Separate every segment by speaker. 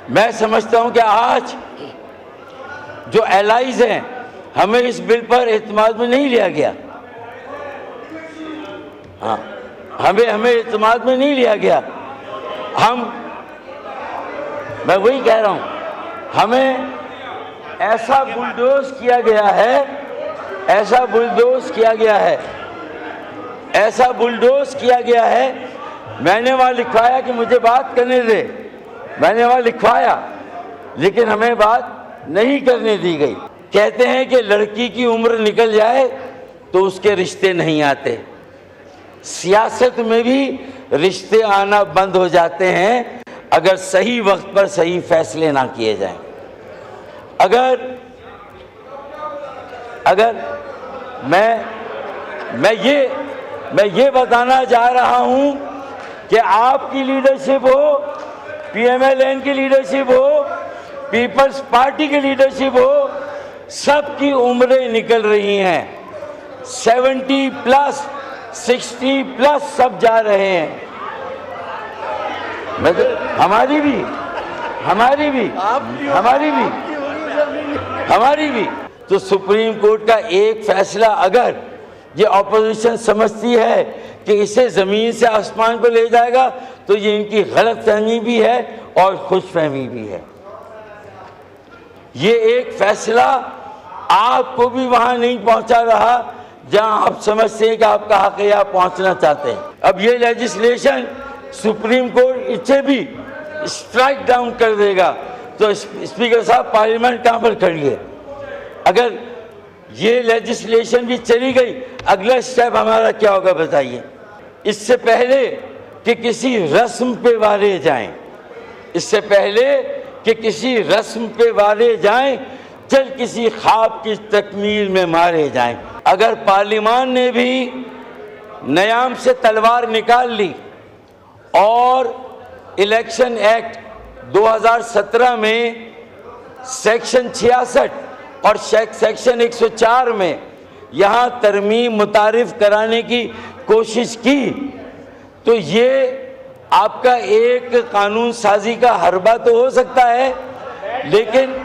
Speaker 1: मैं समझता हूं कि आज जो एलाइज हैं, हमें इस बिल पर एतमाद में नहीं लिया गया। हाँ, हमें एतमाद में नहीं लिया गया। मैं वही कह रहा हूं, हमें ऐसा बुलडोज किया गया है, ऐसा बुलडोज किया गया है। मैंने वहां लिखवाया कि मुझे बात करने दे, मैंने वहां लिखवाया, लेकिन हमें बात नहीं करने दी गई। कहते हैं कि लड़की की उम्र निकल जाए तो उसके रिश्ते नहीं आते। सियासत में भी रिश्ते आना बंद हो जाते हैं अगर सही वक्त पर सही फैसले ना किए जाएं। अगर मैं ये बताना चाह रहा हूं कि आपकी लीडरशिप हो, पीएमएलएन की लीडरशिप हो, पीपल्स पार्टी की लीडरशिप हो, सबकी उम्रें निकल रही हैं। 70 प्लस 60 प्लस सब जा रहे हैं। हमारी भी। तो सुप्रीम कोर्ट का एक फैसला अगर ये ऑपोजिशन समझती है कि इसे जमीन से आसमान को ले जाएगा, तो ये इनकी गलतफहमी भी है और खुशफहमी भी है। ये एक फैसला आपको भी वहां नहीं पहुंचा रहा जहां आप समझते हैं कि आपका हक है, आप पहुंचना चाहते हैं। अब ये लेजिस्लेशन सुप्रीम कोर्ट इसे भी स्ट्राइक डाउन कर देगा, तो स्पीकर साहब पार्लियामेंट कहां पर खड़ी है? अगर ये लेजिस्लेशन भी चली गई, अगला स्टेप हमारा क्या होगा बताइए? इससे पहले कि किसी रस्म पे वारे जाएं, चल किसी ख्वाब की तकमील में मारे जाएं। अगर पार्लियामान ने भी नयाम से तलवार निकाल ली और इलेक्शन एक्ट 2017 में सेक्शन 66 और सेक्शन 104 में यहाँ तरमीम मुतारिफ कराने की कोशिश की, तो ये आपका एक कानून साजी का हरबा तो हो सकता है, लेकिन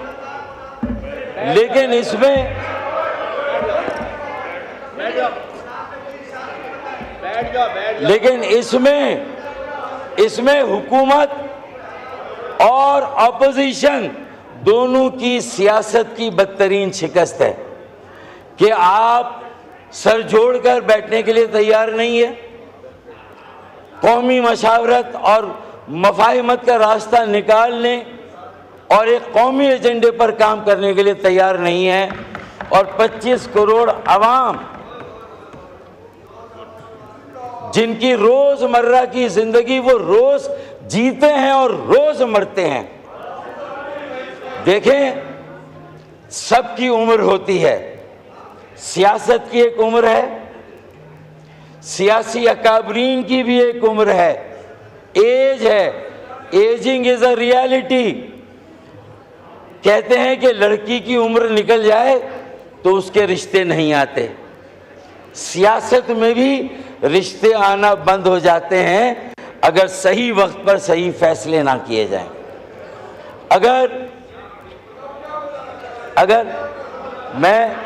Speaker 1: इसमें हुकूमत और अपोजिशन दोनों की सियासत की बदतरीन शिकस्त है कि आप सर जोड़कर बैठने के लिए तैयार नहीं है, कौमी मशावरत और मफाहिमत का रास्ता निकाल लें और एक कौमी एजेंडे पर काम करने के लिए तैयार नहीं है, और 25 करोड़ अवाम जिनकी रोजमर्रा की जिंदगी वो रोज जीते हैं और रोज मरते हैं। देखें, सबकी उम्र होती है, सियासत की एक उम्र है, सियासी अकाबरीन की भी एक उम्र है, एज है, एजिंग इज अ रियलिटी। कहते हैं कि लड़की की उम्र निकल जाए तो उसके रिश्ते नहीं आते। सियासत में भी रिश्ते आना बंद हो जाते हैं अगर सही वक्त पर सही फैसले ना किए जाएं। अगर मैं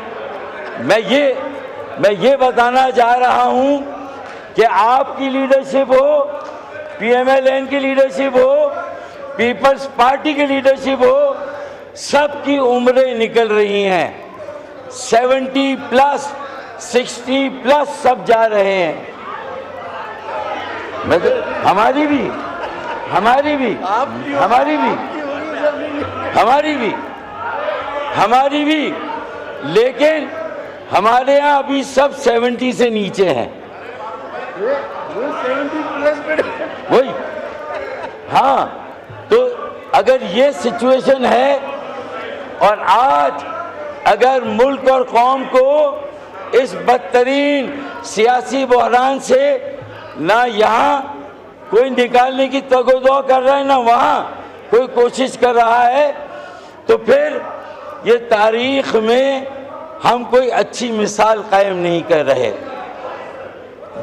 Speaker 1: ये बताना चाह रहा हूं कि आपकी लीडरशिप हो, पीएमएलएन की लीडरशिप हो, पीपल्स पार्टी की लीडरशिप हो, सबकी उम्रें निकल रही हैं। 70 प्लस 60 प्लस सब जा रहे हैं। हमारी भी, लेकिन हमारे यहाँ अभी सब 70 से नीचे हैं। वही, हाँ, तो अगर ये सिचुएशन है और आज अगर मुल्क और कौम को इस बदतरीन सियासी बहरान से ना यहाँ कोई निकालने की तगोदो कर रहा है, ना वहाँ कोई कोशिश कर रहा है, तो फिर ये तारीख में हम कोई अच्छी मिसाल कायम नहीं कर रहे।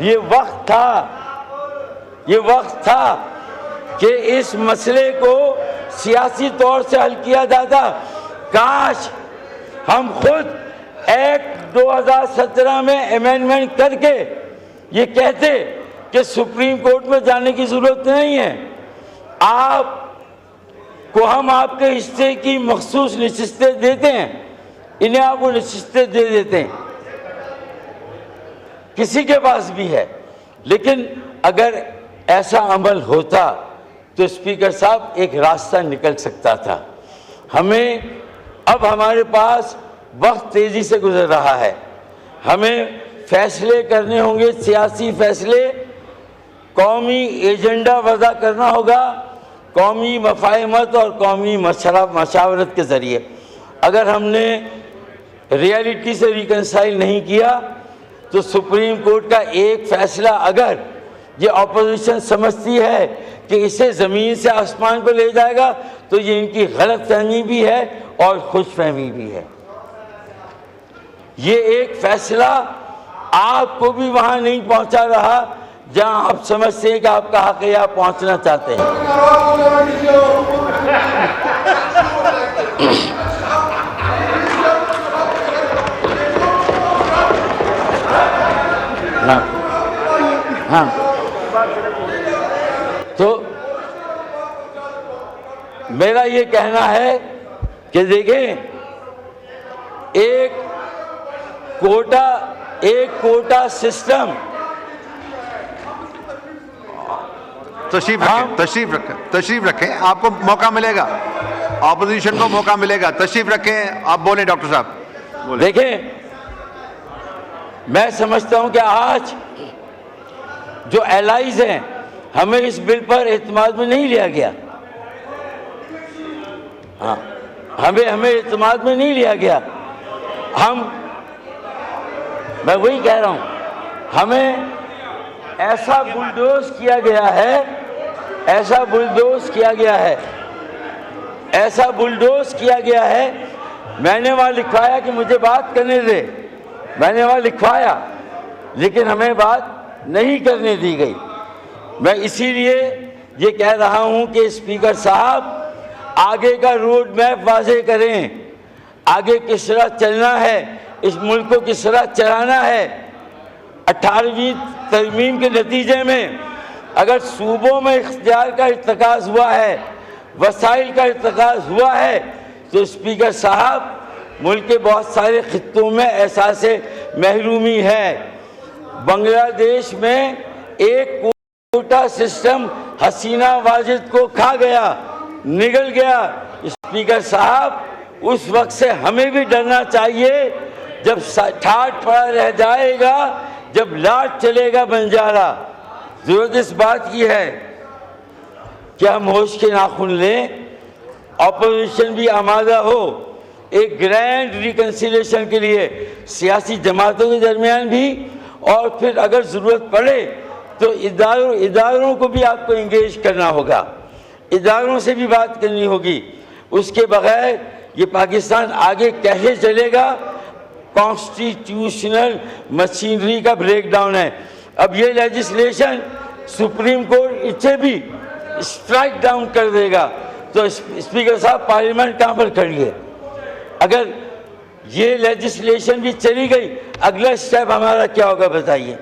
Speaker 1: ये वक्त था कि इस मसले को सियासी तौर से हल किया जाता। काश हम खुद एक्ट 2017 में अमेंडमेंट करके ये कहते कि सुप्रीम कोर्ट में जाने की जरूरत नहीं है, आपको हम आपके हिस्से की मखसूस नशिस्तें देते हैं, इन्हें आप वो नशिस्तें दे देते हैं, किसी के पास भी है। लेकिन अगर ऐसा अमल होता तो स्पीकर साहब एक रास्ता निकल सकता था। अब हमारे पास वक्त तेजी से गुजर रहा है, हमें फैसले करने होंगे, सियासी फैसले, कौमी एजेंडा वज़ा करना होगा, कौमी मफाहमत और कौमी मशावरत के ज़रिए। अगर हमने रियलिटी से रिकंसाइल नहीं किया तो सुप्रीम कोर्ट का एक फैसला अगर ये ऑपोजिशन समझती है कि इसे ज़मीन से आसमान को ले जाएगा तो ये इनकी गलत फहमी भी है और खुशफहमी भी है। ये एक फैसला आपको भी वहां नहीं पहुंचा रहा जहां आप समझते हैं कि आपका हक है, आप पहुंचना चाहते हैं। हाँ, तो मेरा ये कहना है कि देखें, एक कोटा सिस्टम,
Speaker 2: तशरीफ रखें, आपको मौका मिलेगा, ऑपोजिशन को मौका मिलेगा। तशरीफ रखें, आप बोलें डॉक्टर साहब।
Speaker 1: देखें, मैं समझता हूं कि आज जो एलाइज हैं, हमें इस बिल पर एतमाद में नहीं लिया गया। हाँ, हमें एतमाद में नहीं लिया गया। मैं वही कह रहा हूं, हमें ऐसा बुलडोज किया गया है, ऐसा बुलडोज किया गया है। मैंने वहां लिखवाया कि मुझे बात करने दे, मैंने वहां लिखवाया, लेकिन हमें बात नहीं करने दी गई। मैं इसीलिए ये कह रहा हूं कि स्पीकर साहब आगे का रोड मैप वाज़े करें, आगे किस तरह चलना है, इस मुल्क को किस तरह चलाना है। 18वीं तरमीम के नतीजे में अगर सूबों में इख्तियार का इर्तिकाज़ हुआ है, वसाइल का इर्तिकाज़ हुआ है, तो स्पीकर साहब मुल्क के बहुत सारे खित्तों में एहसास महरूमी है। बांग्लादेश में एक कोटा सिस्टम हसीना वाजिद को खा गया, निगल गया। स्पीकर साहब, उस वक्त से हमें भी डरना चाहिए जब ठाठ पड़ा रह जाएगा, जब लाट चलेगा बंजारा। जरूरत इस बात की है कि हम होश के नाखून लें, ऑपोजिशन भी आमादा हो एक ग्रैंड रिकन्सिलिएशन के लिए, सियासी जमातों के दरमियान भी, और फिर अगर ज़रूरत पड़े तो इदारों को भी आपको इंगेज करना होगा, इदारों से भी बात करनी होगी। उसके बगैर ये पाकिस्तान आगे कैसे चलेगा? कॉन्स्टिट्यूशनल मशीनरी का ब्रेकडाउन है। अब ये लेजिस्लेशन सुप्रीम कोर्ट इसे भी स्ट्राइक डाउन कर देगा तो स्पीकर साहब पार्लियामेंट कहाँ पर खड़ी है? अगर ये लेजिस्लेशन भी चली गई, अगला स्टेप हमारा क्या होगा बताइए?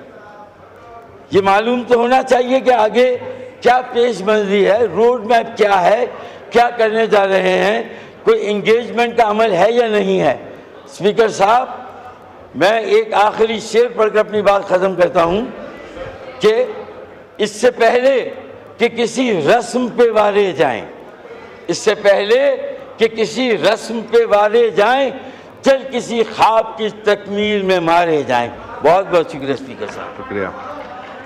Speaker 1: ये मालूम तो होना चाहिए कि आगे क्या पेशबंदी है, रोड मैप क्या है, क्या करने जा रहे हैं, कोई इंगेजमेंट का अमल है या नहीं है। स्पीकर साहब, मैं एक आखिरी शेर पढ़कर अपनी बात ख़त्म करता हूँ कि इससे पहले कि किसी रस्म पे वारे जाएं, इससे पहले कि किसी रस्म पे वारे जाएं, चल किसी ख्वाब की तकमील में मारे जाएं। बहुत बहुत शुक्रिया स्पीकर साहब।
Speaker 2: शुक्रिया।